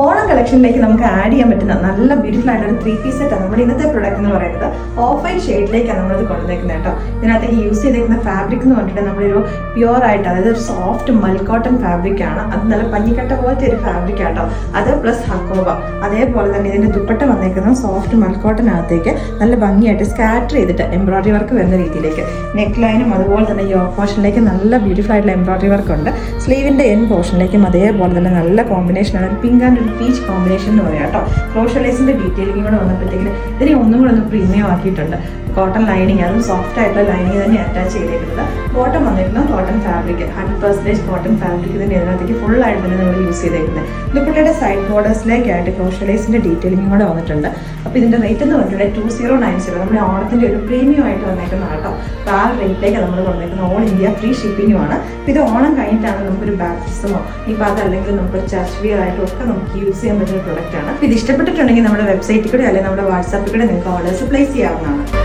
ഓണം കളക്ഷനിലേക്ക് നമുക്ക് ആഡ് ചെയ്യാൻ പറ്റുന്ന നല്ല ബ്യൂട്ടിഫുൾ ആയിട്ടുള്ള ഒരു 3 പീസ് സെറ്റാണ് നമ്മുടെ ഇന്നത്തെ പ്രൊഡക്റ്റ് എന്ന് പറയുന്നത്. ഓഫ് വൈറ്റ് ഷെയ്ഡിലേക്കാണ് നമ്മളത് കൊണ്ടുവന്നേക്കുന്നത് കേട്ടോ. ഇതിനകത്തേക്ക് യൂസ് ചെയ്തേക്കുന്ന ഫാബ്രിക് എന്ന് പറഞ്ഞിട്ട് നമ്മളൊരു പ്യുവർ ആയിട്ട്, അതായത് ഒരു സോഫ്റ്റ് മൽ കോട്ടൺ ഫാബ്രിക് ആണ്. അത് നല്ല പഞ്ഞിക്കട്ട പോലത്തെ ഒരു ഫാബ്രിക് ആട്ടോ. അത് പ്ലസ് ഹക്കോബ. അതേപോലെ തന്നെ ഇതിന്റെ ദുപ്പട്ട വന്നേക്കുന്ന സോഫ്റ്റ് മൽ കോട്ടനകത്തേക്ക് നല്ല ഭംഗിയായിട്ട് സ്കാറ്റർ ചെയ്തിട്ട് എംബ്രോയിഡറി വർക്ക് വരുന്ന രീതിയിലേക്ക് നെക്ക് ലൈനും അതുപോലെ തന്നെ യോക്ക് പോർഷനിലേക്ക് നല്ല ബ്യൂട്ടിഫുൾ ആയിട്ടുള്ള എംബ്രോയിഡറി വർക്ക് ഉണ്ട്. സ്ലീവിന്റെ എൻ പോർഷനിലേക്കും അതേപോലെ തന്നെ നല്ല കോമ്പിനേഷനാണ്. പിങ്ക് ആൻഡ് പീച്ച് കോമ്പിനേഷൻ എന്ന് പറയാം കേട്ടോ. ക്രോഷലേസിന്റെ ഡീറ്റെയിലിംഗ് കൂടെ വന്നപ്പോഴത്തേക്കിന് ഇതിനെ ഒന്നും കൂടെ ഒന്ന് പ്രീമിയം ആക്കിയിട്ടുണ്ട്. കോട്ടൺ ലൈനിങ്, അതും സോഫ്റ്റ് ആയിട്ടുള്ള ലൈനിങ് തന്നെ അറ്റാച്ച് ചെയ്തേക്കുന്നത്. ബോട്ടം വന്നിരിക്കുന്നത് കോട്ടൺ ഫാബ്രിക്, 100% കോട്ടൺ ഫാബ്രിക് തന്നെ ഇതിനകത്തേക്ക് ഫുൾ ആയിട്ട് തന്നെ നമ്മൾ യൂസ് ചെയ്തേക്കുന്നത്. ദുപ്പട്ടയുടെ സൈഡ് ബോർഡേഴ്സിലേക്കായിട്ട് ക്രോഷലേസിന്റെ ഡീറ്റെയിലിംഗ് കൂടെ വന്നിട്ടുണ്ട്. അപ്പോൾ ഇതിന്റെ റേറ്റ് എന്ന് പറഞ്ഞിട്ടുണ്ടെങ്കിൽ 2090, നമ്മുടെ ഓണത്തിന്റെ ഒരു പ്രീമിയം ആയിട്ട് വന്നേക്കുന്ന കേട്ടോ. അപ്പോൾ ആ റേറ്റിലേക്ക് നമ്മൾ കൊണ്ടുവന്നേക്കുന്നത്. ഓൾ ഇന്ത്യ ഫ്രീ ഷിപ്പിങ്ങുമാണ്. അപ്പോൾ ഇത് ഓണം കഴിഞ്ഞിട്ടാണ് നമുക്കൊരു ബാപ്റ്റിസമോ ഇപ്പോൾ അതല്ലെങ്കിൽ നമുക്കൊരു ചർച്ച് വിയർ ആയിട്ടും ഒക്കെ നമുക്ക് യൂസ് ചെയ്യാൻ പറ്റുന്ന പ്രൊഡക്റ്റ് ആണ്. ഇത് ഇഷ്ടപ്പെട്ടിട്ടുണ്ടെങ്കിൽ നമ്മുടെ വെബ്സൈറ്റിൽ കൂടെ അല്ലെങ്കിൽ നമ്മുടെ വാട്സാപ്പിൽ കൂടെ നിങ്ങൾക്ക് ഓർഡേഴ്സ് പ്ലേസ് ചെയ്യാവുന്നതാണ്.